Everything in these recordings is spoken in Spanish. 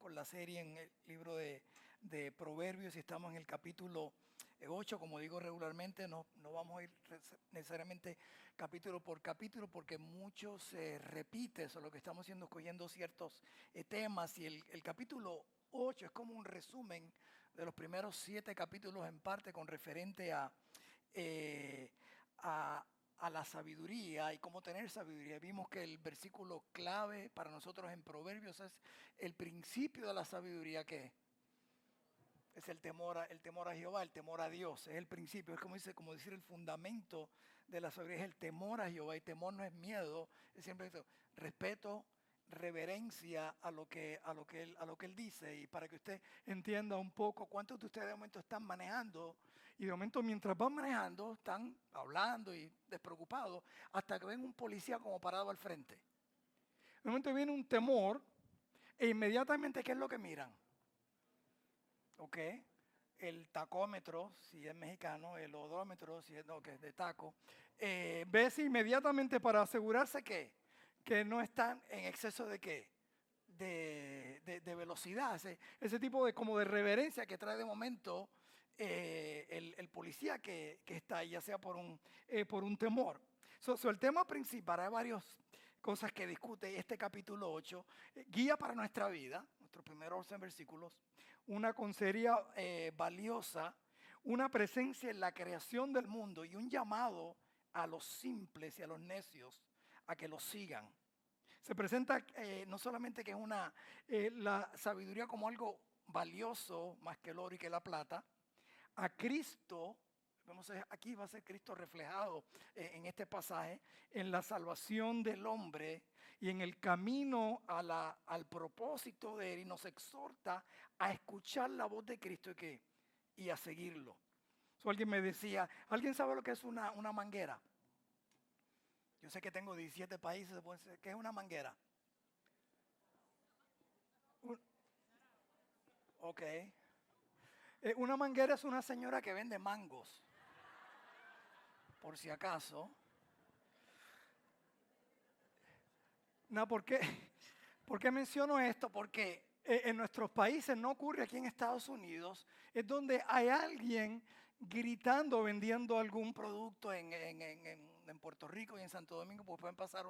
con la serie en el libro de Proverbios y estamos en el capítulo 8. Como digo regularmente, no vamos a ir necesariamente capítulo por capítulo porque mucho se repite. Eso lo que estamos haciendo es cogiendo ciertos temas, y el capítulo 8 es como un resumen de los primeros 7 capítulos, en parte con referente a la sabiduría y cómo tener sabiduría. Vimos que el versículo clave para nosotros en Proverbios es el principio de la sabiduría, que es el temor a Jehová, el temor a Dios. Es el principio, es como decir el fundamento de la sabiduría, es el temor a Jehová. Y temor no es miedo, es siempre respeto, reverencia a lo que él dice. Y para que usted entienda un poco, ¿cuántos de ustedes de momento están manejando? Y de momento, mientras van manejando, están hablando y despreocupados hasta que ven un policía como parado al frente. De momento viene un temor e inmediatamente, ¿qué es lo que miran? ¿Ok? El tacómetro, si es mexicano, el odómetro, si es, no, que es de taco, ves inmediatamente para asegurarse que no están en exceso de qué, de velocidad, ese tipo de como de reverencia que trae de momento el policía que está ahí, ya sea por un temor. El tema principal, hay varias cosas que discute este capítulo 8, guía para nuestra vida, nuestros primeros 11 versículos, una consejería valiosa, una presencia en la creación del mundo y un llamado a los simples y a los necios a que los sigan. Se presenta no solamente que es la sabiduría como algo valioso, más que el oro y que la plata, a Cristo. Aquí va a ser Cristo reflejado en este pasaje, en la salvación del hombre y en el camino al propósito de Él, y nos exhorta a escuchar la voz de Cristo y a seguirlo. Alguien me decía, ¿alguien sabe lo que es una manguera? Yo sé que tengo 17 países, ¿qué es una manguera? Ok. Una manguera es una señora que vende mangos, por si acaso. No, ¿por qué menciono esto? Porque en nuestros países, no ocurre aquí en Estados Unidos, es donde hay alguien gritando, vendiendo algún producto en Puerto Rico y en Santo Domingo, pues pueden pasar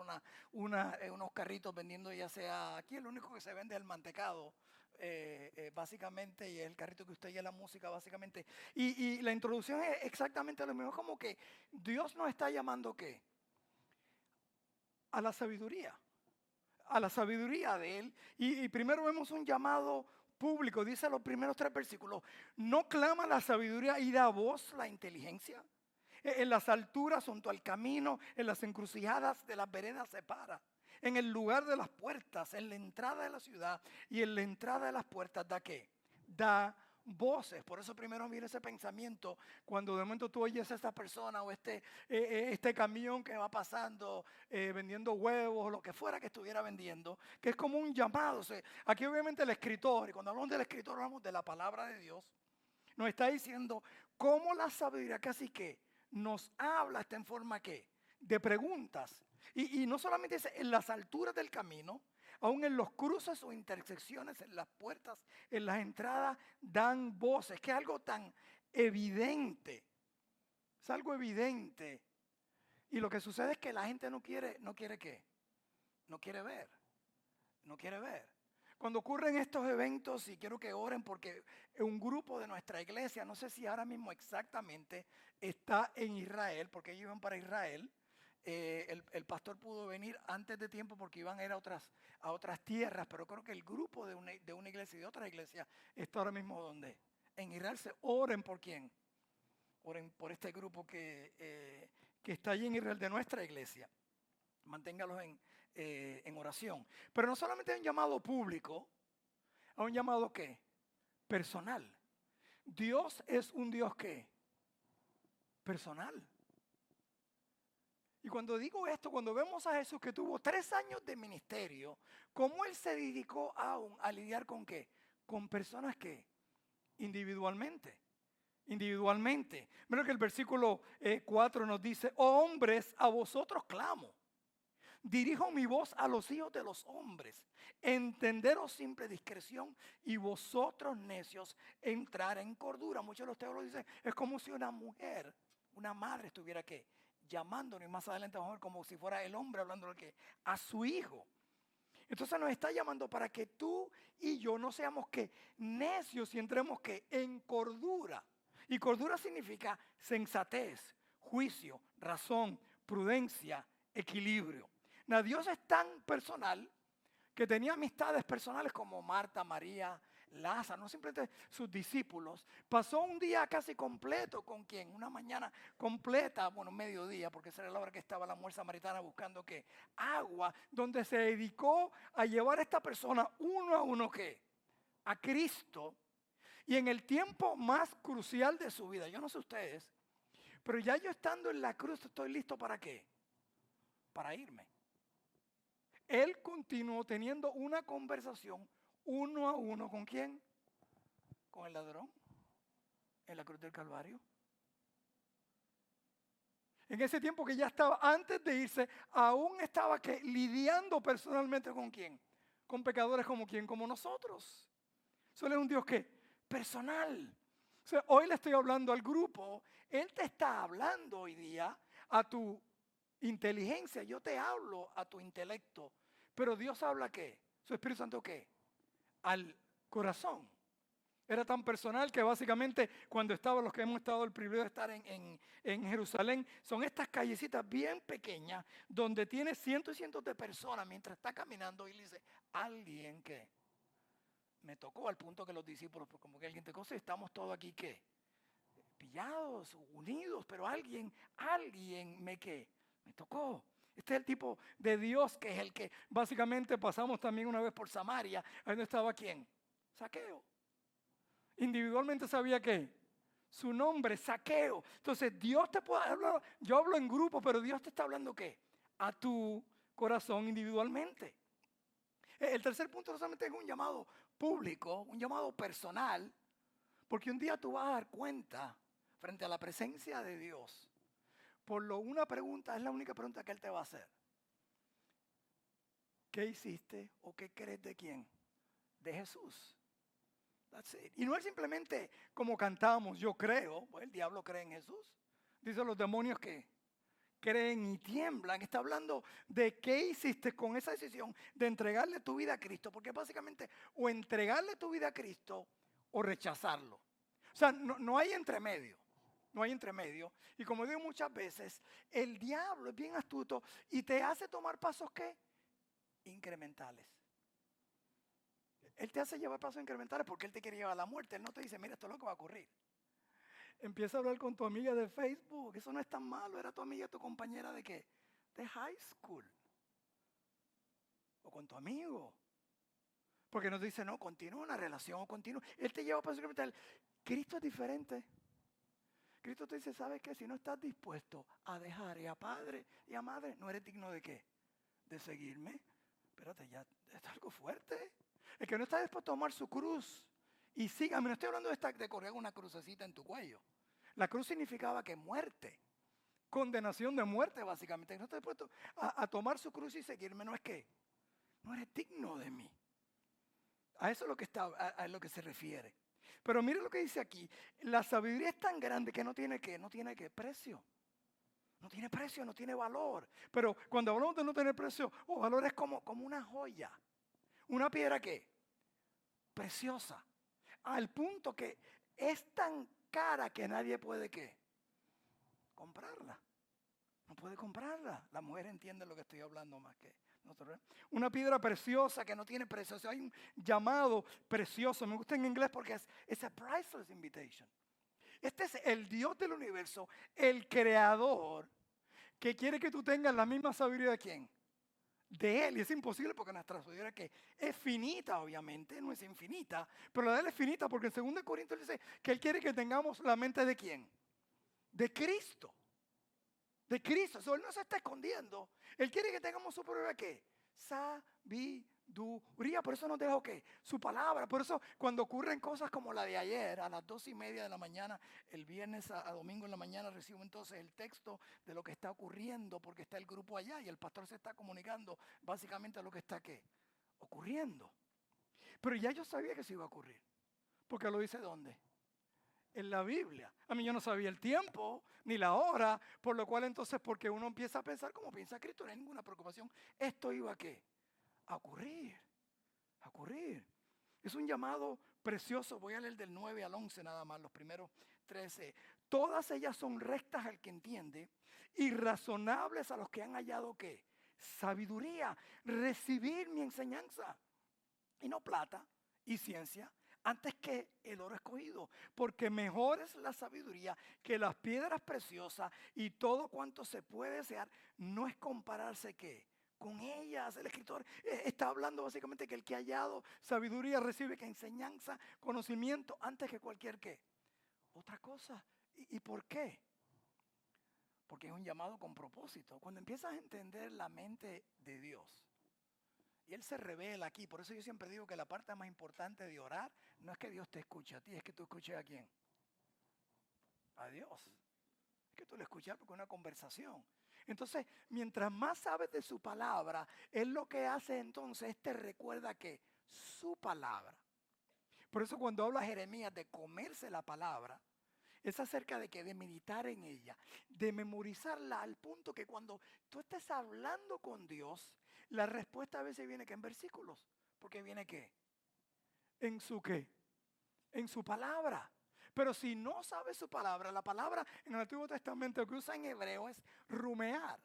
unos carritos vendiendo, ya sea, aquí el único que se vende es el mantecado, básicamente, y el carrito que usted oye la música, básicamente. Y la introducción es exactamente lo mismo, como que Dios nos está llamando, ¿qué? A la sabiduría. A la sabiduría de Él. Y primero vemos un llamado público, dice los primeros 3 versículos. No clama la sabiduría y da voz la inteligencia. En las alturas junto al camino, en las encrucijadas de las veredas se para. En el lugar de las puertas, en la entrada de la ciudad y en la entrada de las puertas, ¿da qué? Da voces. Por eso primero mira ese pensamiento cuando de momento tú oyes a esta persona o este camión que va pasando vendiendo huevos o lo que fuera que estuviera vendiendo, que es como un llamado. Aquí obviamente el escritor, y cuando hablamos del escritor hablamos de la palabra de Dios, nos está diciendo cómo la sabiduría casi que nos habla, está en forma que de preguntas. Y no solamente dice en las alturas del camino, aún en los cruces o intersecciones, en las puertas, en las entradas, dan voces, que es algo tan evidente. Es algo evidente. Y lo que sucede es que la gente no quiere ¿qué? No quiere ver. No quiere ver. Cuando ocurren estos eventos, y quiero que oren porque un grupo de nuestra iglesia, no sé si ahora mismo exactamente está en Israel, porque ellos iban para Israel. El pastor pudo venir antes de tiempo porque iban a ir a otras tierras, pero creo que el grupo de una iglesia y de otra iglesia está ahora mismo ¿dónde? En Israel. Oren por quién. Oren por este grupo que está allí en Israel de nuestra iglesia. Manténgalos en oración. Pero no solamente hay un llamado público, hay un llamado ¿qué? Personal. Dios es un Dios ¿qué? Personal. Y cuando digo esto, cuando vemos a Jesús que tuvo 3 años de ministerio, ¿cómo Él se dedicó aún a lidiar con qué? Con personas que individualmente. Mira que el versículo 4 nos dice, oh hombres, a vosotros clamo. Dirijo mi voz a los hijos de los hombres. Entenderos simple discreción y vosotros necios entrar en cordura. Muchos de los teólogos dicen, es como si una mujer, una madre estuviera ¿qué? Llamándonos, y más adelante vamos a ver como si fuera el hombre hablando a su hijo. Entonces nos está llamando para que tú y yo no seamos que necios y entremos que en cordura. Y cordura significa sensatez, juicio, razón, prudencia, equilibrio. Now, Dios es tan personal que tenía amistades personales como Marta, María, Lázaro, no simplemente sus discípulos. Pasó un día casi completo con ¿quién? Una mañana completa, bueno, mediodía, porque esa era la hora que estaba la mujer samaritana buscando ¿qué? Agua, donde se dedicó a llevar a esta persona uno a uno ¿qué? A Cristo. Y en el tiempo más crucial de su vida, yo no sé ustedes, pero ya yo estando en la cruz estoy listo ¿para qué? Para irme. Él continuó teniendo una conversación uno a uno ¿con quién? Con el ladrón en la cruz del Calvario. En ese tiempo que ya estaba, antes de irse, aún estaba que lidiando personalmente ¿con quién? Con pecadores como quién, como nosotros. Solo es un Dios que personal. O sea, hoy le estoy hablando al grupo, Él te está hablando hoy día a tu inteligencia, yo te hablo a tu intelecto, pero Dios habla ¿qué? Su Espíritu Santo ¿qué? Al corazón. Era tan personal que básicamente cuando estaban los que hemos estado el privilegio de estar en Jerusalén, son estas callecitas bien pequeñas donde tiene cientos y cientos de personas mientras está caminando y le dice, alguien que me tocó al punto que los discípulos, pues como que alguien te conoce, estamos todos aquí ¿qué? Pillados, unidos, pero alguien me tocó. Este es el tipo de Dios que es el que básicamente pasamos también una vez por Samaria, ahí donde estaba ¿quién? Zaqueo. Individualmente sabía que su nombre, Zaqueo. Entonces Dios te puede hablar, yo hablo en grupo, pero Dios te está hablando ¿qué? A tu corazón individualmente. El tercer punto no solamente es un llamado público, un llamado personal, porque un día tú vas a dar cuenta frente a la presencia de Dios. Una pregunta, es la única pregunta que Él te va a hacer. ¿Qué hiciste o qué crees de quién? De Jesús. That's it. Y no es simplemente como cantamos, yo creo, pues el diablo cree en Jesús. Dicen los demonios que creen y tiemblan. Está hablando de qué hiciste con esa decisión de entregarle tu vida a Cristo. Porque básicamente o entregarle tu vida a Cristo o rechazarlo. O sea, no hay entremedio. No hay entremedio. Y como digo muchas veces, el diablo es bien astuto y te hace tomar pasos ¿qué? Incrementales. Él te hace llevar pasos incrementales porque Él te quiere llevar a la muerte. Él no te dice, mira, esto es lo que va a ocurrir. Empieza a hablar con tu amiga de Facebook. Eso no es tan malo. Era tu amiga, tu compañera de ¿qué? De high school. O con tu amigo. Porque no te dice, no, continúa una relación o continúa. Él te lleva a pasos incrementales. Cristo es diferente. Cristo te dice, ¿sabes qué? Si no estás dispuesto a dejar a padre y a madre, no eres digno de ¿qué? De seguirme. Espérate, ya es algo fuerte. El que no está dispuesto a tomar su cruz y sígame, no estoy hablando de correr una crucecita en tu cuello. La cruz significaba que muerte, condenación de muerte básicamente. El que no está dispuesto a tomar su cruz y seguirme, no es que no eres digno de mí. A eso es lo que a lo que se refiere. Pero mire lo que dice aquí. La sabiduría es tan grande que no tiene precio. No tiene precio, no tiene valor. Pero cuando hablamos de no tener precio o valor es como una joya. Una piedra ¿qué? Preciosa. Al punto que es tan cara que nadie puede ¿qué? Comprarla. No puede comprarla. La mujer entiende lo que estoy hablando más que nosotros. Una piedra preciosa que no tiene precio. O sea, hay un llamado precioso. Me gusta en inglés porque es a priceless invitation. Este es el Dios del universo, el creador, que quiere que tú tengas la misma sabiduría de ¿quién? De Él. Y es imposible porque nuestra sabiduría que es finita, obviamente, no es infinita, pero la de Él es finita porque en 2 Corintios dice que Él quiere que tengamos la mente de ¿quién? De Cristo. De Cristo. Él no se está escondiendo. Él quiere que tengamos su propia ¿qué? Sabiduría. sabiduría. Por eso nos dejo que su palabra. Por eso cuando ocurren cosas como la de ayer, a las 2:30 de la mañana, el viernes a domingo en la mañana, recibo entonces el texto de lo que está ocurriendo, porque está el grupo allá y el pastor se está comunicando básicamente a lo que está ¿qué? Ocurriendo. Pero ya yo sabía que eso iba a ocurrir. Porque lo dice ¿dónde? En la Biblia. A mí yo no sabía el tiempo ni la hora, por lo cual entonces porque uno empieza a pensar como piensa Cristo, no hay ninguna preocupación. Esto iba a ¿qué? A ocurrir, a ocurrir. Es un llamado precioso. Voy a leer del 9 al 11 nada más, los primeros 13. Todas ellas son rectas al que entiende y razonables a los que han hallado ¿qué? Sabiduría. Recibir mi enseñanza. Y no plata y ciencia, antes que el oro escogido, porque mejor es la sabiduría que las piedras preciosas y todo cuanto se puede desear, no es compararse ¿qué? Con ellas. El escritor está hablando básicamente que el que ha hallado sabiduría recibe que enseñanza, conocimiento, antes que cualquier ¿qué? Otra cosa. ¿Y por qué? Porque es un llamado con propósito. Cuando empiezas a entender la mente de Dios, y Él se revela aquí. Por eso yo siempre digo que la parte más importante de orar no es que Dios te escuche a ti, es que tú escuches a quién. A Dios. Es que tú le escuchas porque es una conversación. Entonces, mientras más sabes de su palabra, Él lo que hace entonces te recuerda que su palabra. Por eso cuando habla Jeremías de comerse la palabra, es acerca de que de meditar en ella, de memorizarla al punto que cuando tú estés hablando con Dios, la respuesta a veces viene que en versículos. Porque viene ¿qué? ¿En su qué? En su palabra. Pero si no sabes su palabra, la palabra en el Antiguo Testamento que usa en hebreo es rumear.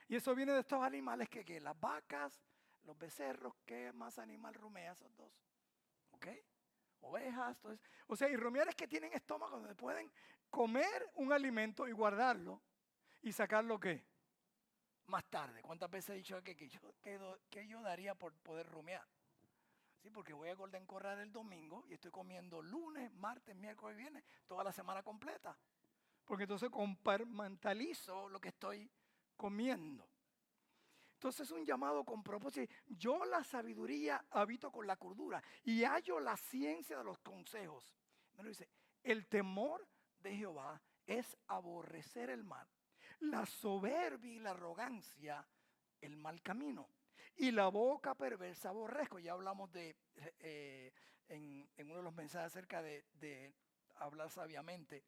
Y eso viene de estos animales que las vacas, los becerros, ¿qué más animal rumea esos dos? ¿Ok? Ovejas, entonces, o sea, y rumiar es que tienen estómago donde pueden comer un alimento y guardarlo y sacarlo ¿qué? Más tarde. ¿Cuántas veces he dicho que yo daría por poder rumiar? Sí, porque voy a Golden Corral el domingo y estoy comiendo lunes, martes, miércoles y viernes, toda la semana completa. Porque entonces compartimentalizo lo que estoy comiendo. Entonces es un llamado con propósito. Yo la sabiduría habito con la cordura y hallo la ciencia de los consejos. Me lo dice, el temor de Jehová es aborrecer el mal. La soberbia y la arrogancia, el mal camino. Y la boca perversa aborrezco. Ya hablamos en uno de los mensajes acerca de hablar sabiamente.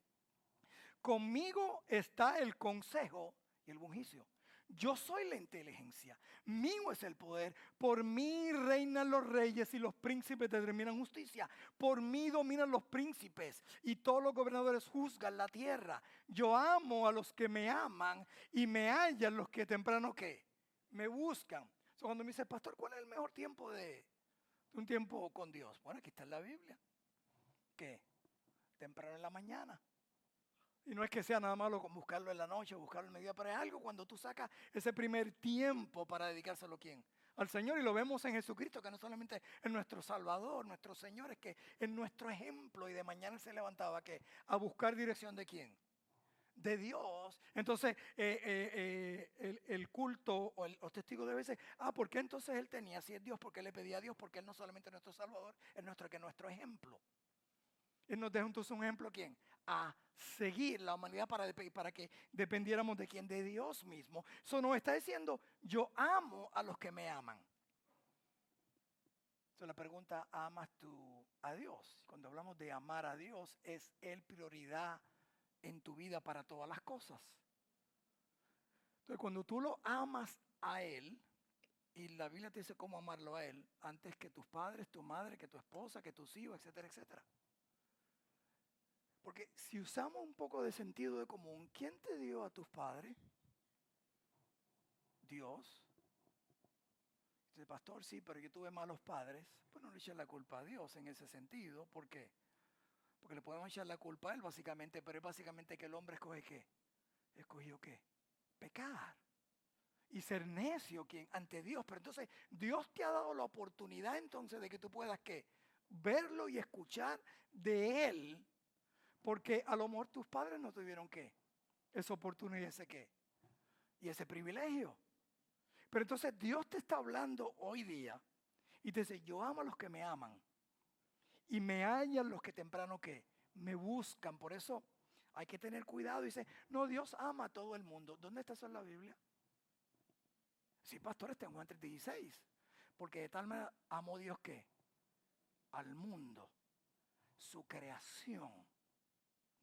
Conmigo está el consejo y el buen juicio. Yo soy la inteligencia, mío es el poder, por mí reinan los reyes y los príncipes determinan justicia, por mí dominan los príncipes y todos los gobernadores juzgan la tierra. Yo amo a los que me aman y me hallan los que temprano ¿qué? Me buscan. Cuando me dice, pastor, ¿cuál es el mejor tiempo de un tiempo con Dios? Bueno, aquí está en la Biblia. ¿Qué? Temprano en la mañana. Y no es que sea nada malo con buscarlo en la noche, buscarlo en mediodía, pero es algo cuando tú sacas ese primer tiempo para dedicárselo ¿a quién? Al Señor. Y lo vemos en Jesucristo, que no solamente es nuestro Salvador, nuestro Señor, es que es nuestro ejemplo. Y de mañana se levantaba ¿qué? A buscar dirección de quién? De Dios. Entonces el culto o los testigos de veces, ¿por qué entonces él tenía? Si es Dios, ¿por qué le pedía a Dios? Porque él no solamente es nuestro Salvador, es nuestro ejemplo. Él nos deja entonces un ejemplo ¿a quién? A seguir la humanidad para que dependiéramos de quién, de Dios mismo. Eso nos está diciendo, yo amo a los que me aman. Entonces la pregunta, ¿amas tú a Dios? Cuando hablamos de amar a Dios, ¿es Él prioridad en tu vida para todas las cosas? Entonces cuando tú lo amas a Él, y la Biblia te dice cómo amarlo a Él, antes que tus padres, tu madre, que tu esposa, que tus hijos, etcétera, etcétera. Porque si usamos un poco de sentido de común, ¿quién te dio a tus padres? Dios. Dice, pastor, sí, pero yo tuve malos padres. Pues no le eches la culpa a Dios en ese sentido. ¿Por qué? Porque le podemos echar la culpa a Él básicamente, pero es básicamente que el hombre escoge ¿qué? ¿Escogió qué? Pecar. Y ser necio ante Dios. Pero entonces Dios te ha dado la oportunidad entonces de que tú puedas ¿qué? Verlo y escuchar de Él. Porque a lo mejor tus padres no tuvieron ¿qué? Esa oportunidad, ese qué. Y ese privilegio. Pero entonces Dios te está hablando hoy día Y te dice, yo amo a los que me aman. Y me hallan los que temprano ¿qué? Me buscan. Por eso hay que tener cuidado. Dice, no, Dios ama a todo el mundo. ¿Dónde está eso en la Biblia? Sí, pastor, está en Juan 3:16. Porque de tal manera amó Dios ¿qué? Al mundo, su creación.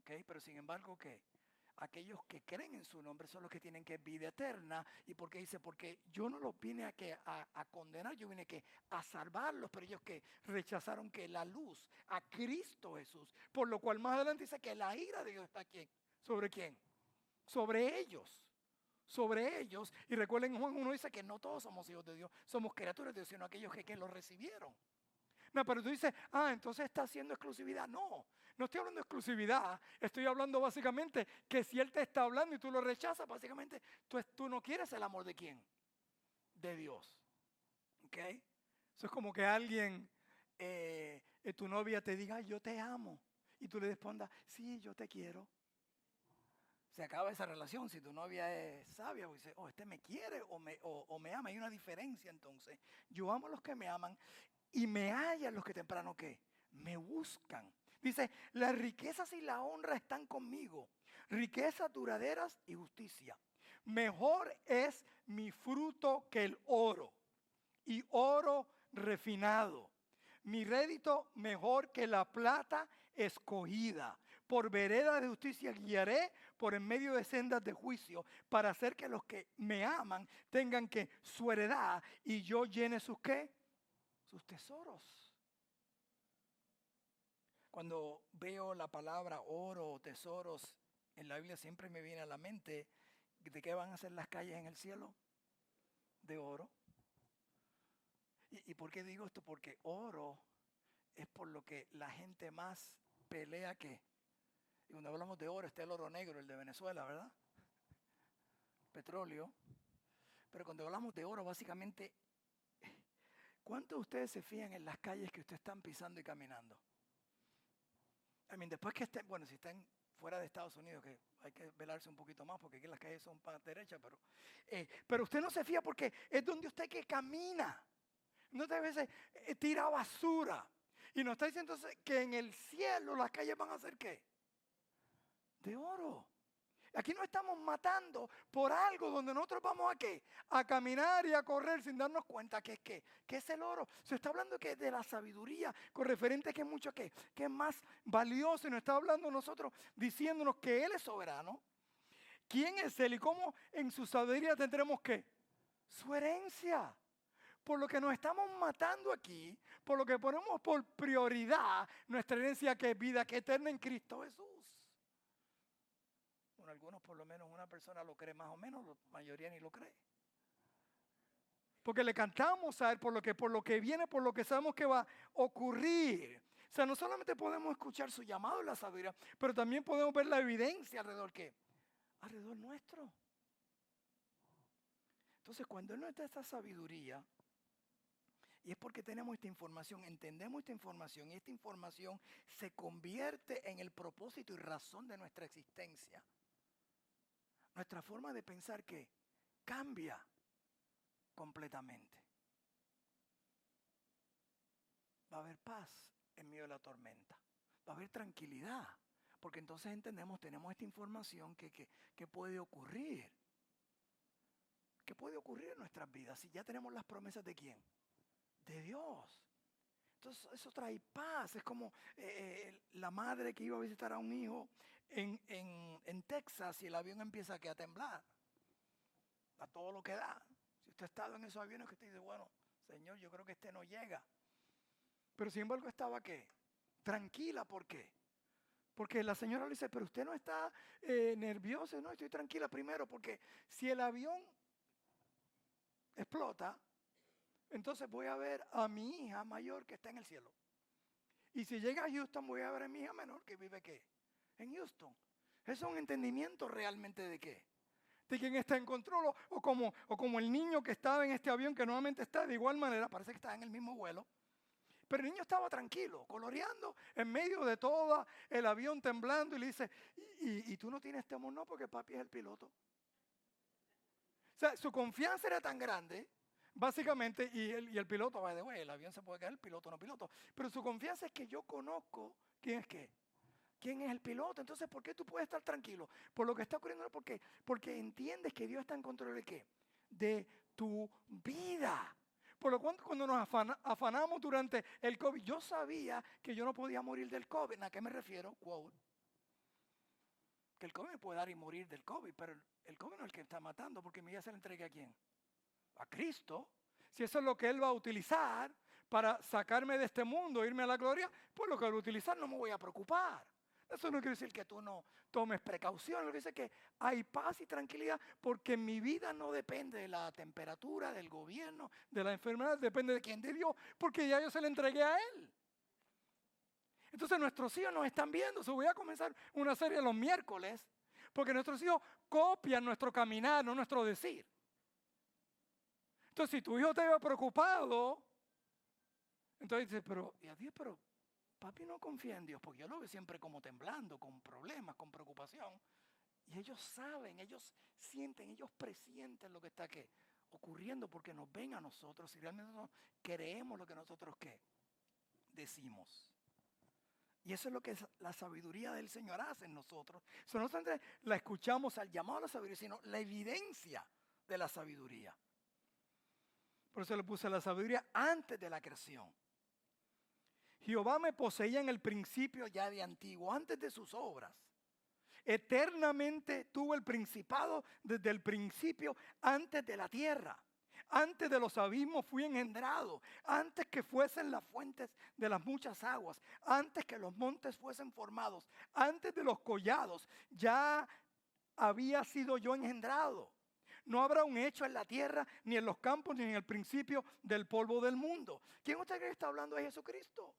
¿Ok? Pero sin embargo, ¿qué? Aquellos que creen en su nombre son los que tienen que vida eterna. ¿Y por qué dice? Porque yo no los vine a condenar, yo vine a salvarlos, pero ellos que rechazaron que la luz a Cristo Jesús. Por lo cual más adelante dice que la ira de Dios está ¿quién? ¿Sobre quién? Sobre ellos. Sobre ellos. Y recuerden, Juan 1 dice que no todos somos hijos de Dios, somos criaturas de Dios, sino aquellos que lo recibieron. No, pero tú dices, entonces está haciendo exclusividad. No, no estoy hablando de exclusividad. Estoy hablando básicamente que si Él te está hablando y tú lo rechazas, básicamente tú no quieres el amor de quién? De Dios. ¿Ok? Eso es como que alguien, tu novia te diga, yo te amo. Y tú le respondas, sí, yo te quiero. Se acaba esa relación. Si tu novia es sabia, pues dice, este me quiere o me ama. Hay una diferencia entonces. Yo amo a los que me aman. Y me hallan los que temprano ¿qué? Me buscan. Dice, las riquezas y la honra están conmigo. Riquezas duraderas y justicia. Mejor es mi fruto que el oro. Y oro refinado. Mi rédito mejor que la plata escogida. Por vereda de justicia guiaré por en medio de sendas de juicio, para hacer que los que me aman tengan que su heredad y yo llene sus ¿qué? Sus tesoros. Cuando veo la palabra oro o tesoros en la Biblia siempre me viene a la mente de qué van a ser las calles en el cielo. De oro. ¿Y por qué digo esto? Porque oro es por lo que la gente más pelea que. Y cuando hablamos de oro está el oro negro, el de Venezuela, ¿verdad? Petróleo. Pero cuando hablamos de oro, básicamente, ¿cuántos de ustedes se fijan en las calles que ustedes están pisando y caminando? Después que estén, bueno, si están fuera de Estados Unidos, que hay que velarse un poquito más, porque aquí las calles son para derecha, pero usted no se fía porque es donde usted que camina. No te veces tira basura. Y nos está diciendo entonces que en el cielo las calles van a ser ¿qué? De oro. Aquí nos estamos matando por algo donde nosotros vamos a ¿qué? A caminar y a correr sin darnos cuenta que es ¿qué? Que es el oro. Se está hablando que de la sabiduría con referente que es mucho ¿qué? Que es más valioso y nos está hablando nosotros diciéndonos que Él es soberano. ¿Quién es Él y cómo en su sabiduría tendremos ¿qué? Su herencia. Por lo que nos estamos matando aquí, por lo que ponemos por prioridad nuestra herencia que es vida que eterna en Cristo Jesús. Bueno, algunos por lo menos una persona lo cree más o menos, la mayoría ni lo cree. Porque le cantamos a Él por lo que viene, por lo que sabemos que va a ocurrir. O sea, no solamente podemos escuchar su llamado en la sabiduría, pero también podemos ver la evidencia alrededor ¿qué? Alrededor nuestro. Entonces, cuando Él nos da esta sabiduría, y es porque tenemos esta información, entendemos esta información y esta información se convierte en el propósito y razón de nuestra existencia. Nuestra forma de pensar que cambia completamente. Va a haber paz en medio de la tormenta. Va a haber tranquilidad. Porque entonces entendemos, tenemos esta información que puede ocurrir. ¿Qué puede ocurrir en nuestras vidas si ya tenemos las promesas de quién? De Dios. Entonces eso trae paz. Es como la madre que iba a visitar a un hijo en Texas y el avión empieza a temblar. A todo lo que da. Si usted ha estado en esos aviones que usted dice, bueno, Señor, yo creo que este no llega. Pero sin embargo estaba ¿qué? Tranquila, ¿por qué? Porque la señora le dice, pero usted no está nerviosa. No, estoy tranquila primero porque si el avión explota, entonces voy a ver a mi hija mayor que está en el cielo. Y si llega a Houston, voy a ver a mi hija menor que vive ¿qué? En Houston. Eso es un entendimiento realmente de qué. De quién está en control. O como el niño que estaba en este avión que nuevamente está de igual manera, parece que está en el mismo vuelo. Pero el niño estaba tranquilo, coloreando en medio de todo el avión temblando y le dice, ¿y tú no tienes temor? No, porque papi es el piloto. O sea, su confianza era tan grande, básicamente, y el piloto, by the way, el avión se puede caer, el piloto no piloto. Pero su confianza es que yo conozco quién es qué. ¿Quién es el piloto? Entonces, ¿por qué tú puedes estar tranquilo? Por lo que está ocurriendo, porque entiendes que Dios está en control de qué? De tu vida. Por lo cual, cuando nos afanamos durante el COVID, yo sabía que yo no podía morir del COVID. ¿A qué me refiero? Quote. Que el COVID me puede dar y morir del COVID, pero el COVID no es el que está matando, porque mi vida se le entregue ¿a quién? A Cristo. Si eso es lo que Él va a utilizar para sacarme de este mundo, irme a la gloria, pues lo que Él va a utilizar no me voy a preocupar. Eso no quiere decir que tú no tomes precaución, lo que dice que hay paz y tranquilidad porque mi vida no depende de la temperatura, del gobierno, de la enfermedad, depende de quién, de Dios, porque ya yo se le entregué a Él. Entonces nuestros hijos nos están viendo, voy a comenzar una serie los miércoles, porque nuestros hijos copian nuestro caminar, no nuestro decir. Entonces si tu hijo te ve preocupado, entonces dices, pero papi no confía en Dios, porque yo lo veo siempre como temblando, con problemas, con preocupación. Y ellos saben, ellos sienten, ellos presienten lo que está ¿qué? Ocurriendo porque nos ven a nosotros y realmente nosotros creemos lo que nosotros ¿qué? Decimos. Y eso es lo que la sabiduría del Señor hace en nosotros. No solamente la escuchamos al llamado a la sabiduría, sino la evidencia de la sabiduría. Por eso le puse la sabiduría antes de la creación. Jehová me poseía en el principio ya de antiguo, antes de sus obras. Eternamente tuvo el principado desde el principio, antes de la tierra. Antes de los abismos fui engendrado, antes que fuesen las fuentes de las muchas aguas, antes que los montes fuesen formados, antes de los collados, ya había sido yo engendrado. No habrá un hecho en la tierra, ni en los campos, ni en el principio del polvo del mundo. ¿Quién usted cree que está hablando de Jesucristo?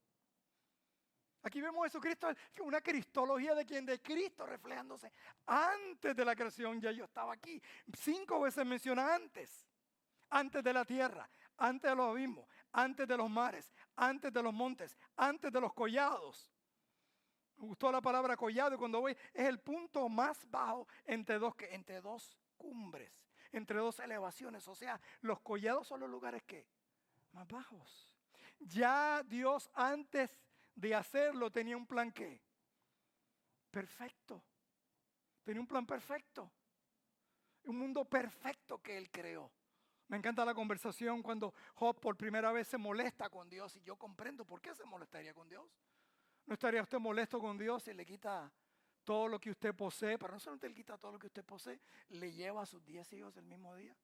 Aquí vemos a Jesucristo, una cristología de quien, de Cristo reflejándose. Antes de la creación ya yo estaba aquí. 5 veces menciona antes. Antes de la tierra, antes de los abismos, antes de los mares, antes de los montes, antes de los collados. Me gustó la palabra collado y cuando voy es el punto más bajo entre dos cumbres, entre dos elevaciones. O sea, los collados son los lugares ¿qué? Más bajos. Ya Dios antes de hacerlo tenía un plan ¿qué? Perfecto. Tenía un plan perfecto. Un mundo perfecto que Él creó. Me encanta la conversación cuando Job por primera vez se molesta con Dios y yo comprendo por qué se molestaría con Dios. ¿No estaría usted molesto con Dios si le quita todo lo que usted posee? Pero no solamente le quita todo lo que usted posee, le lleva a sus 10 hijos el mismo día.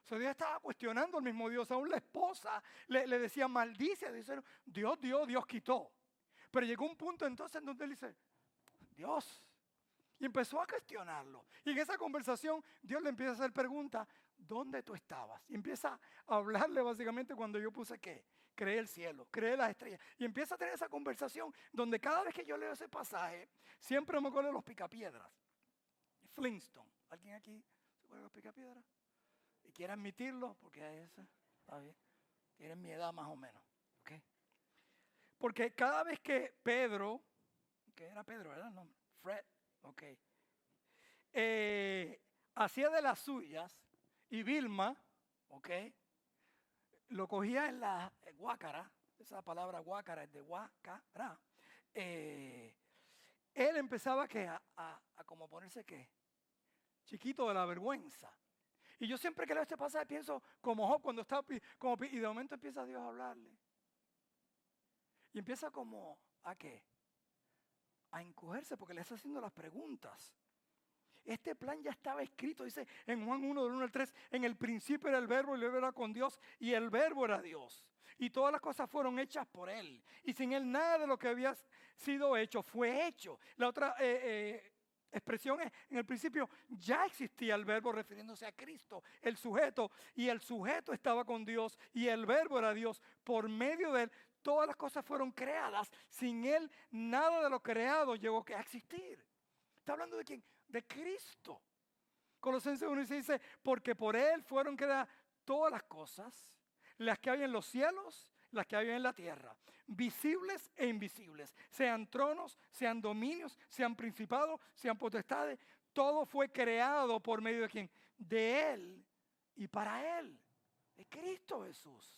O sea, Dios estaba cuestionando al mismo Dios. Aún la esposa le decía maldice. Dice, Dios dio, Dios quitó. Pero llegó un punto entonces en donde él dice, Dios. Y empezó a cuestionarlo. Y en esa conversación Dios le empieza a hacer preguntas, ¿dónde tú estabas? Y empieza a hablarle básicamente cuando yo puse ¿qué? Creé el cielo, creé las estrellas. Y empieza a tener esa conversación donde cada vez que yo leo ese pasaje, siempre me acuerdo de los picapiedras. Flintstone. ¿Alguien aquí se acuerda de los picapiedras? Y quiere admitirlo, porque está bien. Tienen mi edad más o menos. ¿Okay? Porque cada vez que Pedro, que era Pedro, ¿verdad? No, Fred. Ok. Hacía de las suyas y Vilma, ok, lo cogía en la guácara, esa palabra guácara es de guácara. Él empezaba a como ponerse ¿qué? Chiquito de la vergüenza. Y yo siempre que leo este pasaje pienso como Job cuando está y de momento empieza Dios a hablarle. Y empieza como ¿a qué? A encogerse porque le está haciendo las preguntas. Este plan ya estaba escrito, dice en Juan 1, del 1 al 3, en el principio era el verbo y el verbo era con Dios y el verbo era Dios. Y todas las cosas fueron hechas por Él. Y sin Él nada de lo que había sido hecho fue hecho. La otra expresión es, en el principio ya existía el verbo refiriéndose a Cristo, el sujeto. Y el sujeto estaba con Dios y el verbo era Dios. Por medio de Él todas las cosas fueron creadas. Sin Él nada de lo creado llegó a existir. Está hablando de quién? De Cristo. Colosenses 1 dice, porque por Él fueron creadas todas las cosas, las que hay en los cielos, las que hay en la tierra, visibles e invisibles, sean tronos, sean dominios, sean principados, sean potestades, todo fue creado por medio de quién? De Él y para Él. Es Cristo Jesús.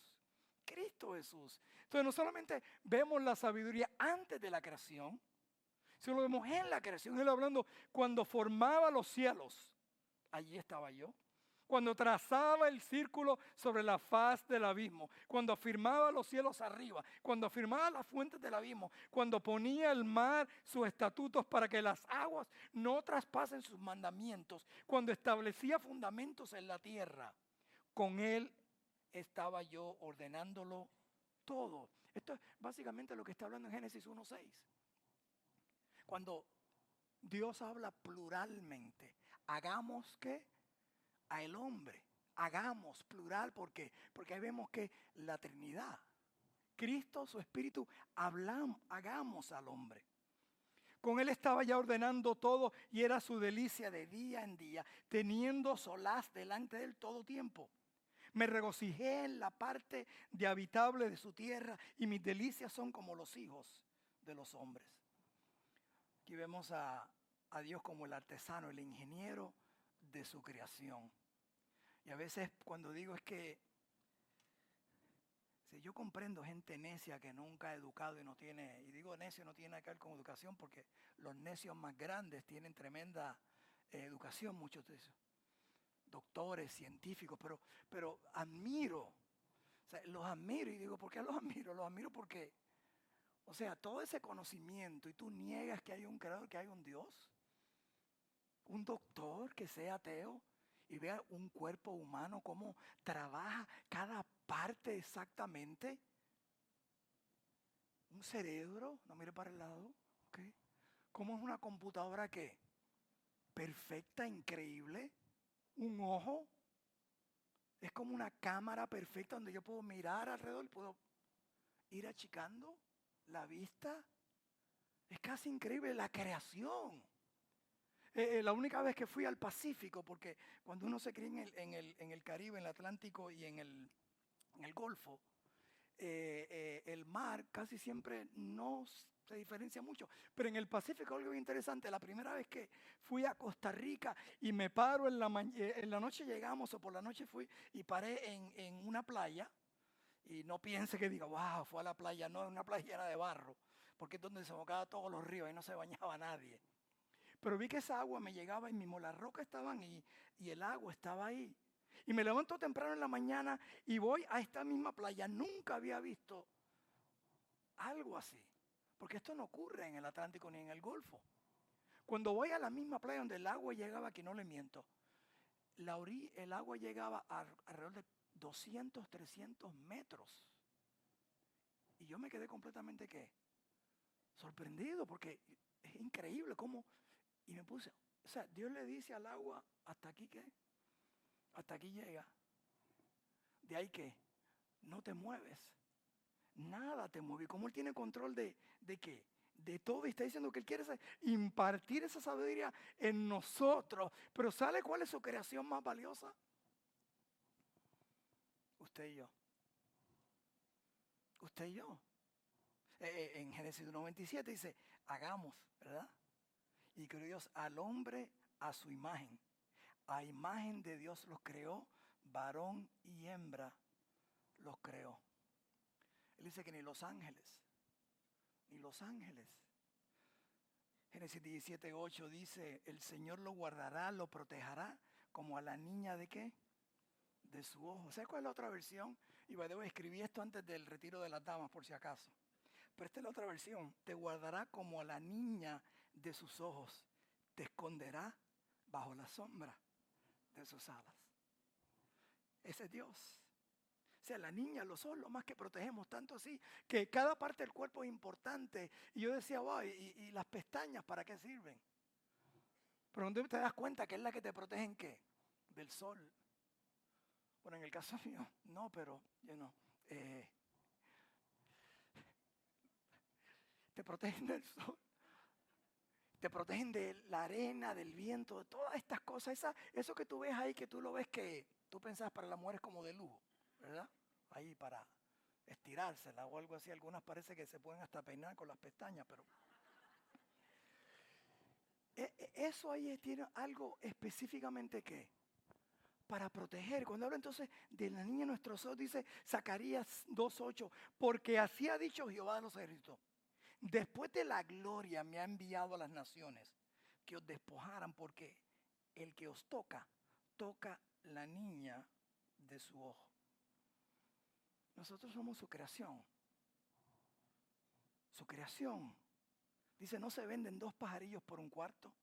Cristo Jesús. Entonces no solamente vemos la sabiduría antes de la creación, sino lo vemos en la creación. Él hablando cuando formaba los cielos, allí estaba yo. Cuando trazaba el círculo sobre la faz del abismo, cuando afirmaba los cielos arriba, cuando afirmaba las fuentes del abismo, cuando ponía el mar sus estatutos para que las aguas no traspasen sus mandamientos, cuando establecía fundamentos en la tierra, con Él estaba yo ordenándolo todo. Esto es básicamente lo que está hablando en Génesis 1:6. Cuando Dios habla pluralmente, hagamos ¿qué? A el hombre, hagamos plural, ¿por qué? Porque ahí vemos que la Trinidad, Cristo, su Espíritu, hagamos al hombre. Con Él estaba ya ordenando todo y era su delicia de día en día, teniendo solaz delante de Él todo tiempo. Me regocijé en la parte de habitable de su tierra y mis delicias son como los hijos de los hombres. Aquí vemos a Dios como el artesano, el ingeniero de su creación. Y a veces cuando digo es que si yo comprendo gente necia que nunca ha educado y no tiene, y digo necio no tiene nada que ver con educación porque los necios más grandes tienen tremenda educación, muchos de esos, doctores, científicos, pero admiro, o sea, los admiro y digo, ¿por qué los admiro? Los admiro porque, o sea, todo ese conocimiento y tú niegas que hay un creador, que hay un Dios, un doctor que sea ateo, y vea un cuerpo humano, cómo trabaja cada parte exactamente. Un cerebro, no mire para el lado, ¿ok? ¿Cómo es una computadora que perfecta, increíble? Un ojo, es como una cámara perfecta donde yo puedo mirar alrededor y puedo ir achicando la vista. Es casi increíble la creación. La única vez que fui al Pacífico, porque cuando uno se cría en el Caribe, en el Atlántico y en el Golfo, el mar casi siempre no se diferencia mucho. Pero en el Pacífico algo bien interesante. La primera vez que fui a Costa Rica y me paro en la noche llegamos o por la noche fui y paré en una playa. Y no piense que diga, wow, fue a la playa. No, es una playa llena de barro, porque es donde se desembocaban todos los ríos y no se bañaba nadie. Pero vi que esa agua me llegaba y mismo las rocas estaban ahí y el agua estaba ahí. Y me levanto temprano en la mañana y voy a esta misma playa. Nunca había visto algo así, porque esto no ocurre en el Atlántico ni en el Golfo. Cuando voy a la misma playa donde el agua llegaba, que no le miento, el agua llegaba a alrededor de 200, 300 metros. Y yo me quedé completamente, ¿qué? Sorprendido, porque es increíble cómo. Y me puse, o sea, Dios le dice al agua, ¿hasta aquí qué? Hasta aquí llega. De ahí que no te mueves. Nada te mueve. ¿Cómo Él tiene control de qué? De todo. Y está diciendo que Él quiere impartir esa sabiduría en nosotros. Pero ¿sabe cuál es su creación más valiosa? Usted y yo. Usted y yo. En Génesis 1:27 dice, hagamos, ¿verdad? Y creó Dios al hombre a su imagen. A imagen de Dios los creó, varón y hembra los creó. Él dice que ni los ángeles. Génesis 17:8 dice, el Señor lo guardará, lo protegerá como a la niña de ¿qué? De su ojo. ¿Sabes cuál es la otra versión? Y debo escribir esto antes del retiro de las damas por si acaso. Pero esta es la otra versión. Te guardará como a la niña de sus ojos. Te esconderá bajo la sombra de sus alas. Ese es Dios. O sea, la niña, los ojos, lo más que protegemos, tanto así, que cada parte del cuerpo es importante. Y yo decía, wow, ¿y las pestañas para qué sirven? Pero cuando te das cuenta que es la que te protege ¿en qué? Del sol. Bueno, en el caso mío, no, pero yo no. Te protegen del sol. Te protegen de la arena, del viento, de todas estas cosas. Eso que tú ves ahí, que tú lo ves que tú pensabas para la mujer es como de lujo, ¿verdad? Ahí para estirársela o algo así. Algunas parece que se pueden hasta peinar con las pestañas, pero eso ahí tiene algo específicamente ¿qué? para proteger. Cuando habla entonces de la niña en nuestros ojos, dice Zacarías 2:8, porque así ha dicho Jehová de los ejércitos. Después de la gloria me ha enviado a las naciones que os despojaran, porque el que os toca, toca la niña de su ojo. Nosotros somos su creación. Su creación. Dice, no se venden 2 pajarillos por 1 cuarto.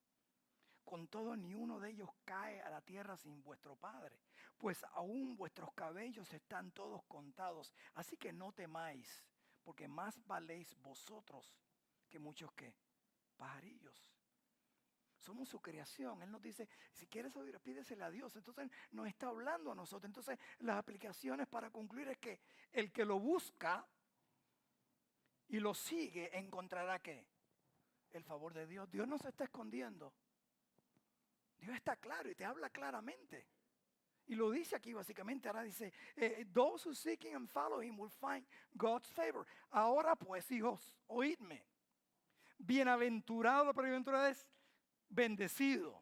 Con todo, ni uno de ellos cae a la tierra sin vuestro Padre, pues aún vuestros cabellos están todos contados. Así que no temáis, porque más valéis vosotros que muchos ¿qué? Pajarillos. Somos su creación. Él nos dice, si quieres oír, pídesele a Dios. Entonces nos está hablando a nosotros. Entonces las aplicaciones para concluir es que el que lo busca y lo sigue encontrará ¿qué? El favor de Dios. Dios no se está escondiendo. Dios está claro y te habla claramente. Y lo dice aquí básicamente. Ahora dice, those who seek him and follow him will find God's favor. Ahora pues, hijos, oídme. Bienaventurado, la bienaventurada es bendecido.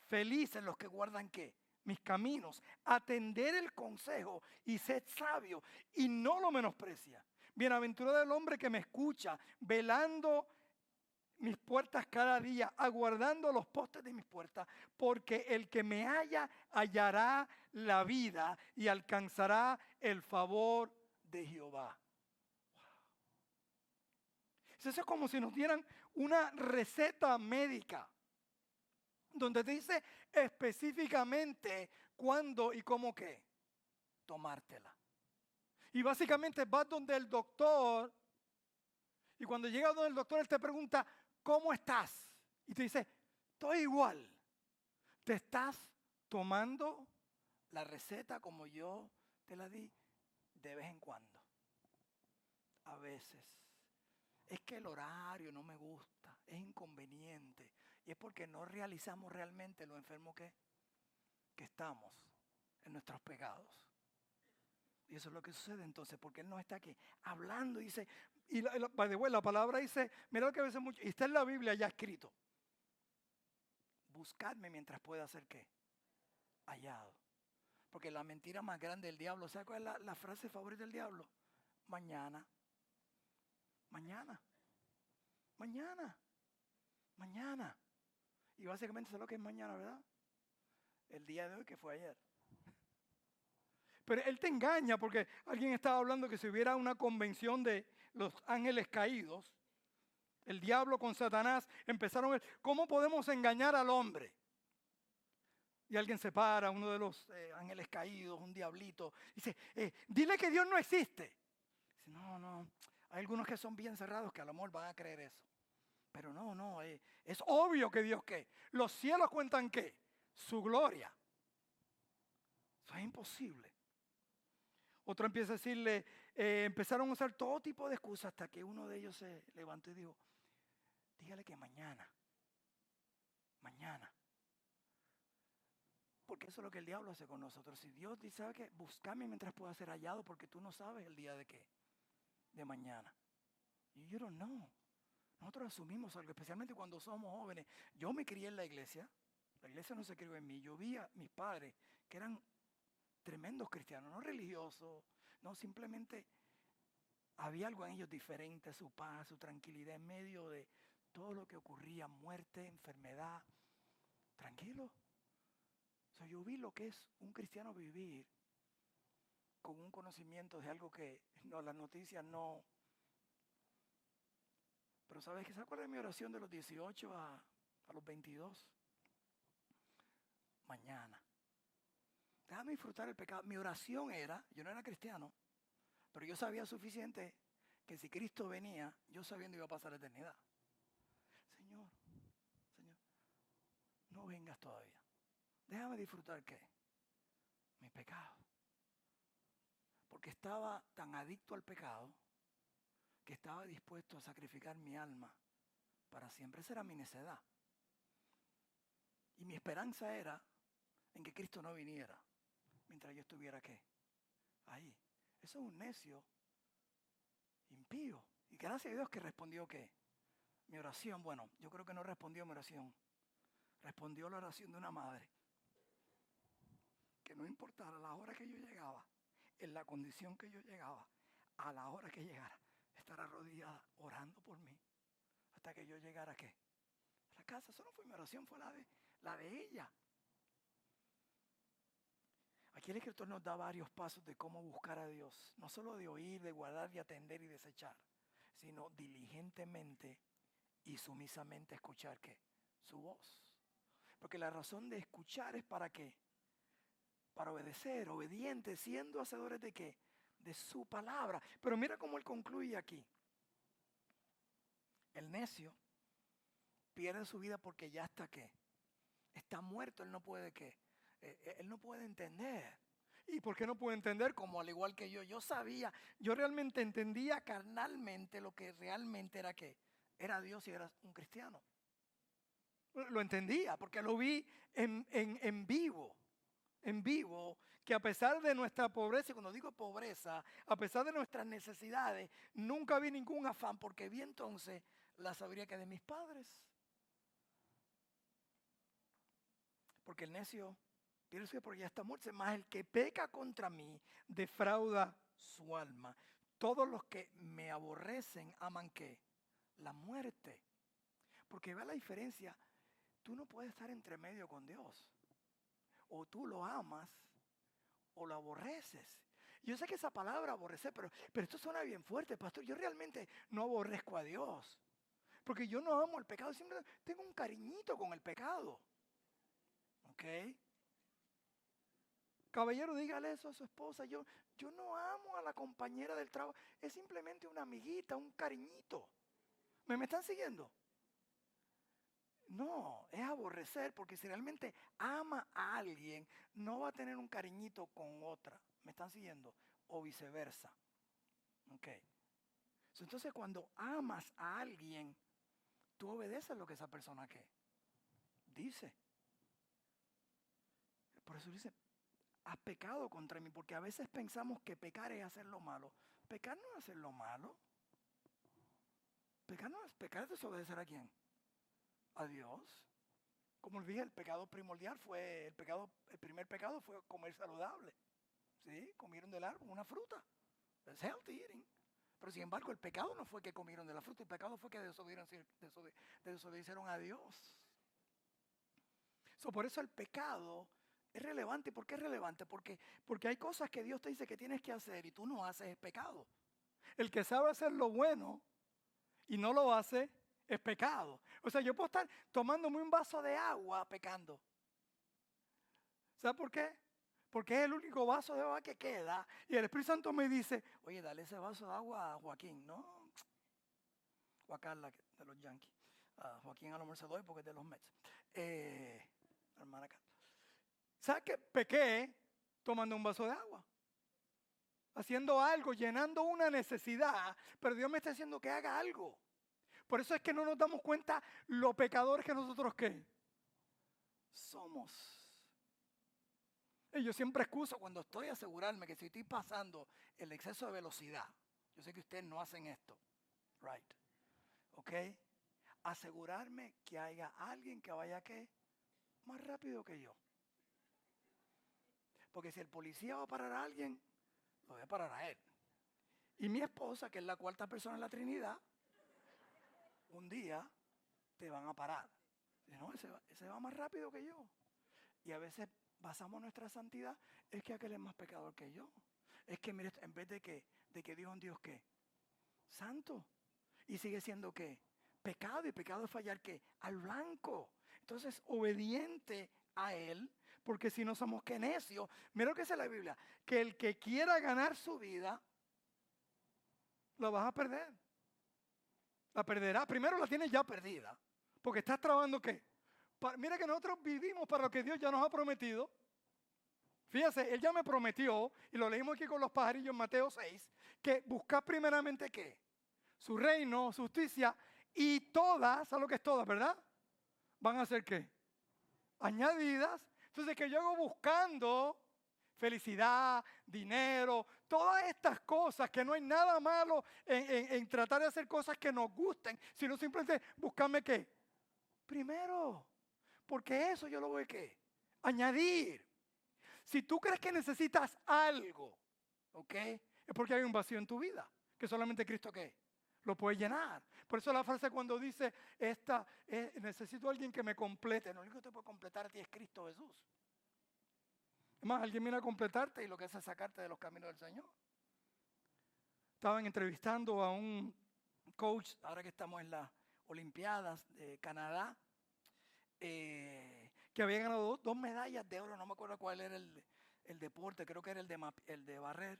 Felices los que guardan ¿qué? Mis caminos. Atender el consejo y sed sabio y no lo menosprecia. Bienaventurado el hombre que me escucha, velando mis puertas cada día, aguardando los postes de mis puertas, porque el que me halla hallará la vida y alcanzará el favor de Jehová. Wow. Eso es como si nos dieran una receta médica, donde dice específicamente cuándo y cómo qué tomártela. Y básicamente vas donde el doctor, y cuando llegas donde el doctor, él te pregunta, ¿cómo estás? Y te dice, estoy igual. ¿Te estás tomando la receta como yo te la di? De vez en cuando. A veces. Es que el horario no me gusta, es inconveniente. Y es porque no realizamos realmente lo enfermo que estamos en nuestros pecados. Y eso es lo que sucede entonces, porque Él nos está aquí hablando, dice, y la palabra dice, mira lo que a veces mucho, y está en la Biblia ya escrito, buscadme mientras pueda ser ¿qué? Hallado. Porque la mentira más grande del diablo, ¿sabes cuál es la frase favorita del diablo? Mañana, mañana, mañana, mañana. Y básicamente eso es lo que es mañana, ¿verdad? El día de hoy que fue ayer. Pero él te engaña porque alguien estaba hablando que si hubiera una convención de los ángeles caídos, el diablo con Satanás empezaron a ver cómo podemos engañar al hombre. Y alguien se para, uno de los ángeles caídos, un diablito, dice, dile que Dios no existe. Dice, no, hay algunos que son bien cerrados que a lo mejor van a creer eso. Pero no, es obvio que Dios ¿qué? Los cielos cuentan ¿qué? Su gloria. Eso es imposible. Otro empieza a decirle, empezaron a usar todo tipo de excusas hasta que uno de ellos se levantó y dijo, dígale que mañana. Porque eso es lo que el diablo hace con nosotros. Si Dios dice, ¿sabe qué? Buscame mientras pueda ser hallado porque tú no sabes el día de qué, de mañana. Y you don't know. Nosotros asumimos algo, especialmente cuando somos jóvenes. Yo me crié en la iglesia no se crió en mí. Yo vi a mis padres que eran tremendos cristianos, no religiosos, no, simplemente había algo en ellos diferente, su paz, su tranquilidad en medio de todo lo que ocurría, muerte, enfermedad. Tranquilo. O sea, yo vi lo que es un cristiano vivir con un conocimiento de algo que no, las noticias no. Pero ¿sabes qué? ¿Se acuerdan de mi oración de los 18 a los 22? Mañana. Déjame disfrutar el pecado. Mi oración era, yo no era cristiano, pero yo sabía suficiente que si Cristo venía, yo sabiendo iba a pasar la eternidad. Señor, no vengas todavía. Déjame disfrutar ¿qué? Mi pecado. Porque estaba tan adicto al pecado que estaba dispuesto a sacrificar mi alma para siempre. Esa era mi necedad. Y mi esperanza era en que Cristo no viniera mientras yo estuviera ¿qué? Ahí. Eso es un necio impío. Y gracias a Dios que respondió ¿qué? Mi oración. Bueno, yo creo que no respondió mi oración. Respondió la oración de una madre que no importara la hora que yo llegaba, en la condición que yo llegaba, a la hora que llegara, estar arrodillada orando por mí, hasta que yo llegara ¿a qué? A la casa. Eso no fue mi oración, fue la de ella. Aquí el escritor nos da varios pasos de cómo buscar a Dios, no solo de oír, de guardar, de atender y desechar, sino diligentemente y sumisamente escuchar ¿qué? Su voz. Porque la razón de escuchar es ¿para qué? Para obedecer, obedientes, siendo hacedores de ¿qué? De su palabra. Pero mira cómo él concluye aquí. El necio pierde su vida porque ya está ¿qué? Está muerto, él no puede ¿qué? Él no puede entender. ¿Y por qué no puede entender? Como al igual que yo sabía, yo realmente entendía carnalmente lo que realmente era ¿qué? Era Dios y era un cristiano. Lo entendía porque lo vi en vivo. En vivo, que a pesar de nuestra pobreza, y cuando digo pobreza, a pesar de nuestras necesidades, nunca vi ningún afán, porque vi entonces la sabiduría que de mis padres. Porque el necio pierde su vida porque ya está muerto, más el que peca contra mí defrauda su alma. Todos los que me aborrecen aman ¿qué? La muerte. Porque ve la diferencia, tú no puedes estar entre medio con Dios. O tú lo amas o lo aborreces. Yo sé que esa palabra aborrecer, pero esto suena bien fuerte, pastor. Yo realmente no aborrezco a Dios. Porque yo no amo el pecado, siempre tengo un cariñito con el pecado. ¿Ok? Caballero, dígale eso a su esposa. Yo no amo a la compañera del trabajo. Es simplemente una amiguita, un cariñito. ¿Me están siguiendo? No, es aborrecer, porque si realmente ama a alguien, no va a tener un cariñito con otra. ¿Me están siguiendo? O viceversa. Ok. Entonces, cuando amas a alguien, tú obedeces lo que esa persona ¿qué? Dice. Por eso dice, has pecado contra mí, porque a veces pensamos que pecar es hacer lo malo. Pecar no es hacer lo malo. Pecar es desobedecer ¿a quién? A Dios. Como les dije, el pecado primordial fue, el primer pecado fue comer saludable. ¿Sí? Comieron del árbol, una fruta. Es healthy eating. Pero sin embargo, el pecado no fue que comieron de la fruta, el pecado fue que desobedecieron a Dios. Por eso el pecado es relevante. ¿Por qué es relevante? Porque hay cosas que Dios te dice que tienes que hacer y tú no haces, es pecado. El que sabe hacer lo bueno y no lo hace, es pecado. O sea, yo puedo estar tomándome un vaso de agua pecando. ¿Sabe por qué? Porque es el único vaso de agua que queda. Y el Espíritu Santo me dice, oye, dale ese vaso de agua a Joaquín, ¿no? O a Carla, de los Yankees. A Joaquín a lo mejor se doy porque es de los Mets. Hermana Carla. ¿Sabe qué? Pequé tomando un vaso de agua. Haciendo algo, llenando una necesidad. Pero Dios me está diciendo que haga algo. Por eso es que no nos damos cuenta lo pecadores que nosotros ¿qué? Somos. Y yo siempre excuso cuando estoy a asegurarme que si estoy pasando el exceso de velocidad, yo sé que ustedes no hacen esto, right, ¿ok? Asegurarme que haya alguien que vaya ¿qué? Más rápido que yo. Porque si el policía va a parar a alguien, lo voy a parar a él. Y mi esposa, que es la cuarta persona en la Trinidad, un día te van a parar. No, ese va más rápido que yo. Y a veces basamos nuestra santidad, es que aquel es más pecador que yo. Es que mire, en vez de que Dios es un Dios ¿qué? Santo. Y sigue siendo ¿qué? Pecado. Y pecado es fallar ¿qué? Al blanco. Entonces, obediente a Él, porque si no somos que necios. Mira lo que dice la Biblia, que el que quiera ganar su vida, la vas a perder. La perderá. Primero la tienes ya perdida, porque estás trabajando ¿qué? Mira que nosotros vivimos para lo que Dios ya nos ha prometido. Fíjese, Él ya me prometió, y lo leímos aquí con los pajarillos en Mateo 6, que buscar primeramente ¿qué? Su reino, su justicia, y todas, ¿sabes lo que es todas, verdad? ¿Van a ser qué? Añadidas. Entonces, que yo hago buscando felicidad, dinero, todas estas cosas, que no hay nada malo en tratar de hacer cosas que nos gusten, sino simplemente buscarme ¿qué? Primero. Porque eso yo lo voy a ¿qué? Añadir. Si tú crees que necesitas algo, ¿ok? Es porque hay un vacío en tu vida, que solamente Cristo, ¿qué? Lo puede llenar. Por eso la frase cuando dice, necesito a alguien que me complete. Lo único que te puede completar a ti es Cristo Jesús. Es más, alguien viene a completarte y lo que hace es sacarte de los caminos del Señor. Estaban entrevistando a un coach, ahora que estamos en las Olimpiadas de Canadá, que había ganado dos medallas de oro, no me acuerdo cuál era el deporte, creo que era el de barrer.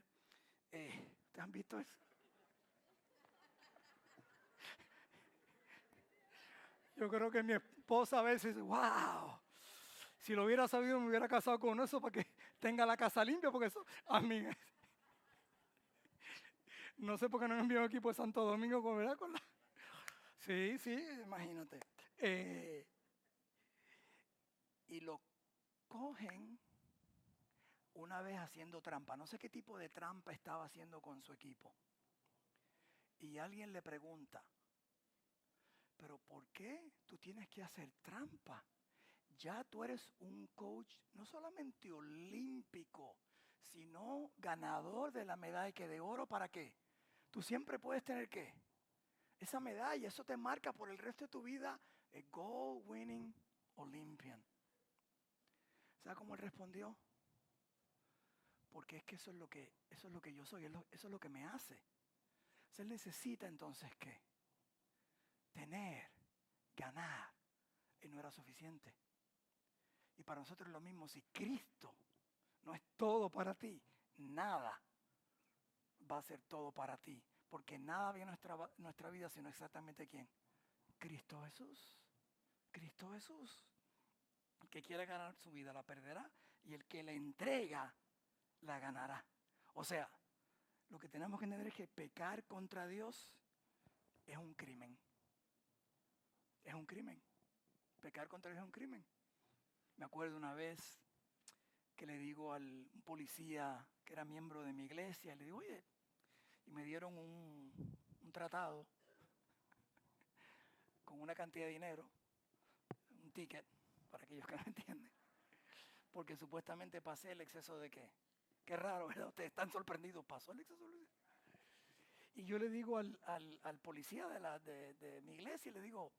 ¿Ustedes han visto eso? Yo creo que mi esposa a veces dice, wow, si lo hubiera sabido me hubiera casado con eso para que tenga la casa limpia, porque eso a mí, no sé por qué no me envió un equipo de Santo Domingo, ¿verdad? Sí, imagínate. Y lo cogen una vez haciendo trampa. No sé qué tipo de trampa estaba haciendo con su equipo. Y alguien le pregunta, ¿pero por qué tú tienes que hacer trampa? Ya tú eres un coach no solamente olímpico, sino ganador de la medalla de oro. ¿Para qué? Tú siempre puedes tener ¿qué? Esa medalla, eso te marca por el resto de tu vida, a gold winning Olympian. ¿Sabes cómo él respondió? Porque es que eso es lo que yo soy, eso es lo que me hace. O sea, él necesita entonces ¿qué? Tener, ganar, y no era suficiente. Y para nosotros es lo mismo, si Cristo no es todo para ti, nada va a ser todo para ti. Porque nada viene a nuestra vida sino exactamente ¿quién? Cristo Jesús. Cristo Jesús. El que quiere ganar su vida la perderá y el que la entrega la ganará. O sea, lo que tenemos que entender es que pecar contra Dios es un crimen. Es un crimen. Pecar contra Dios es un crimen. Me acuerdo una vez que le digo al policía que era miembro de mi iglesia, le digo, oye, y me dieron un tratado con una cantidad de dinero, un ticket, para aquellos que no entienden, porque supuestamente pasé el exceso de ¿qué? Qué raro, ¿verdad? Ustedes están sorprendidos, pasó el exceso de... Y yo le digo al policía de mi iglesia, le digo,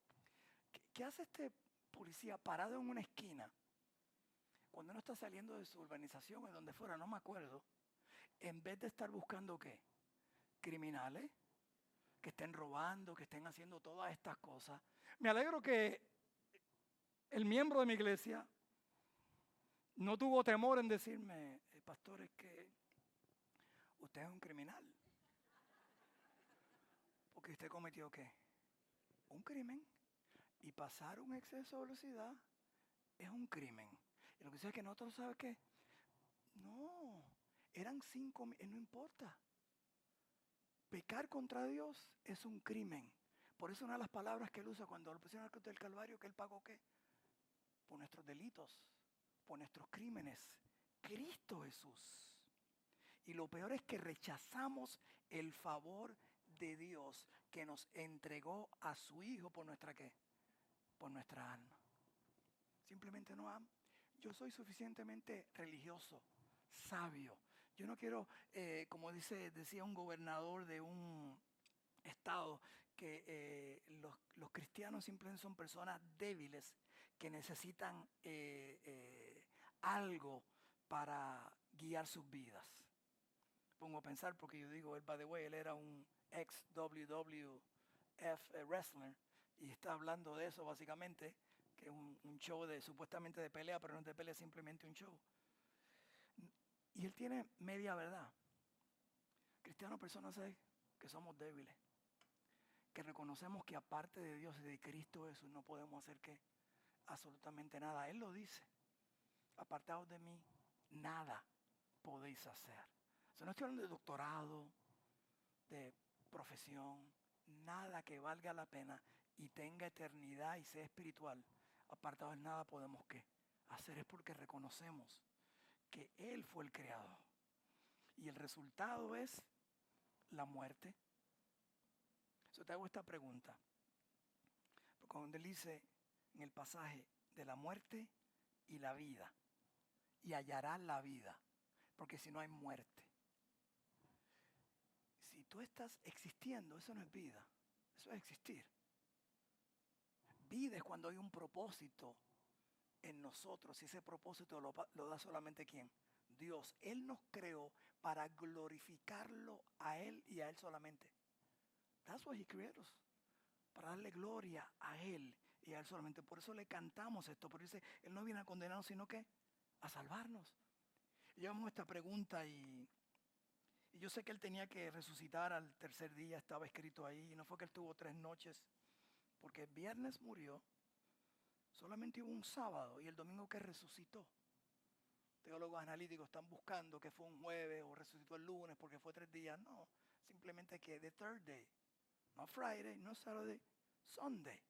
¿qué hace este policía parado en una esquina cuando uno está saliendo de su urbanización o de donde fuera, no me acuerdo, en vez de estar buscando ¿qué? Criminales que estén robando, que estén haciendo todas estas cosas? Me alegro que el miembro de mi iglesia no tuvo temor en decirme, pastor, es que usted es un criminal. Porque usted cometió ¿qué? Un crimen. Y pasar un exceso de velocidad es un crimen. Y lo que sea es que nosotros, ¿sabes qué? No, eran 5, no importa. Pecar contra Dios es un crimen. Por eso una de las palabras que él usa cuando lo pusieron al cruz del Calvario, que él pagó ¿qué? Por nuestros delitos, por nuestros crímenes. Cristo Jesús. Y lo peor es que rechazamos el favor de Dios que nos entregó a su Hijo por nuestra ¿qué? Por nuestra alma. Simplemente no amo. Yo soy suficientemente religioso, sabio. Yo no quiero, como decía un gobernador de un estado, que los cristianos simplemente son personas débiles que necesitan algo para guiar sus vidas. Pongo a pensar porque yo digo, by the way, él era un ex WWF wrestler y está hablando de eso básicamente, que es un show supuestamente de pelea, pero no es de pelea, es simplemente un show. Y él tiene media verdad. Cristianos, personas que somos débiles, que reconocemos que aparte de Dios y de Cristo Jesús no podemos hacer ¿qué? Absolutamente nada. Él lo dice, apartados de mí, nada podéis hacer. O sea, no estoy hablando de doctorado, de profesión, nada que valga la pena y tenga eternidad y sea espiritual. Apartados de nada podemos ¿qué? Hacer. Es porque reconocemos que Él fue el creador. Y el resultado es la muerte. Yo te hago esta pregunta. Porque cuando Él dice en el pasaje de la muerte y la vida, y hallarás la vida, porque si no hay muerte. Si tú estás existiendo, eso no es vida, eso es existir. Vida es cuando hay un propósito en nosotros, y ese propósito lo da solamente ¿quién? Dios. Él nos creó para glorificarlo a Él y a Él solamente. That's what He created us. Para darle gloria a Él y a Él solamente. Por eso le cantamos esto, porque dice, Él no viene a condenarnos, sino que a salvarnos. Y llevamos esta pregunta y yo sé que Él tenía que resucitar al tercer día, estaba escrito ahí, y no fue que Él tuvo 3 noches, porque el viernes murió, solamente hubo un sábado y el domingo que resucitó. Teólogos analíticos están buscando que fue un jueves o resucitó el lunes porque fue 3 días. No, simplemente que the third day. No Friday, no Saturday, Sunday.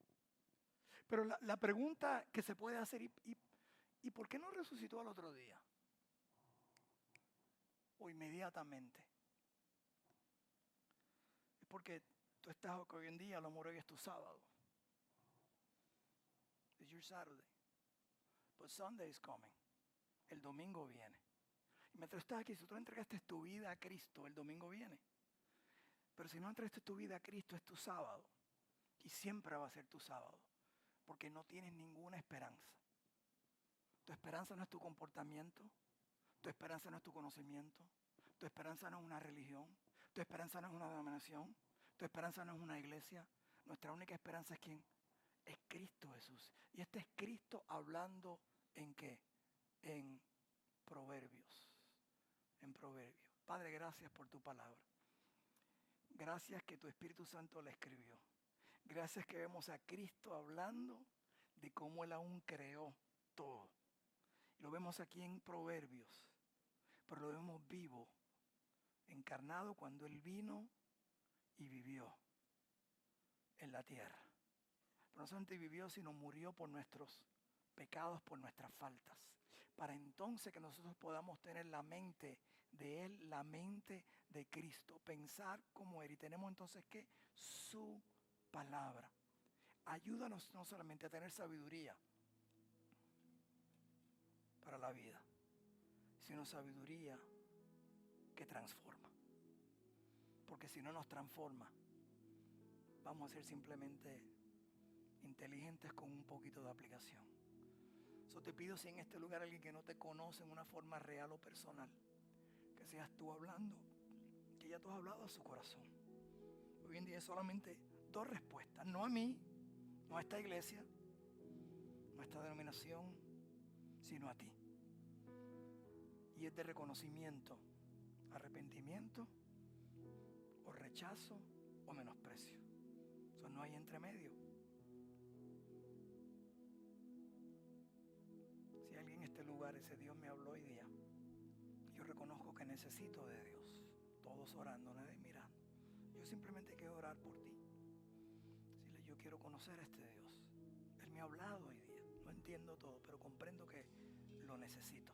Pero la pregunta que se puede hacer, ¿y por qué no resucitó al otro día? O inmediatamente. Es porque tú estás hoy en día, a lo mejor hoy es tu sábado. It's your Saturday. But Sunday is coming. El domingo viene. Y mientras estás aquí, si tú entregaste tu vida a Cristo, el domingo viene. Pero si no entregaste tu vida a Cristo, es tu sábado. Y siempre va a ser tu sábado. Porque no tienes ninguna esperanza. Tu esperanza no es tu comportamiento. Tu esperanza no es tu conocimiento. Tu esperanza no es una religión. Tu esperanza no es una denominación. Tu esperanza no es una iglesia. Nuestra única esperanza es ¿quién? Es Cristo Jesús. Y este es Cristo hablando ¿en qué? En Proverbios. En Proverbios. Padre, gracias por tu palabra. Gracias que tu Espíritu Santo la escribió. Gracias que vemos a Cristo hablando de cómo Él aún creó todo. Y lo vemos aquí en Proverbios, pero lo vemos vivo, encarnado cuando Él vino y vivió en la tierra. Pero no solamente vivió, sino murió por nuestros pecados, por nuestras faltas. Para entonces que nosotros podamos tener la mente de Él, la mente de Cristo, pensar como Él. Y tenemos entonces que su palabra. Ayúdanos no solamente a tener sabiduría para la vida, sino sabiduría que transforma. Porque si no nos transforma, vamos a ser simplemente inteligentes con un poquito de aplicación. So te pido, si en este lugar alguien que no te conoce en una forma real o personal, que seas tú hablando, que ya tú has hablado a su corazón. Hoy en día hay solamente 2 respuestas, no a mí, no a esta iglesia, no a esta denominación, sino a ti. Y es de reconocimiento, arrepentimiento, o rechazo, o menosprecio. So, no hay entremedio. Si alguien en este lugar, ese Dios me habló hoy día, yo reconozco que necesito de Dios. Todos orando, nadie mirando. Yo simplemente quiero orar por ti. Decirle, yo quiero conocer a este Dios. Él me ha hablado hoy día. No entiendo todo, pero comprendo que lo necesito.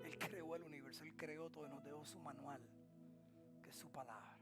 Él creó el universo, Él creó todo y nos dejó su manual, que es su palabra.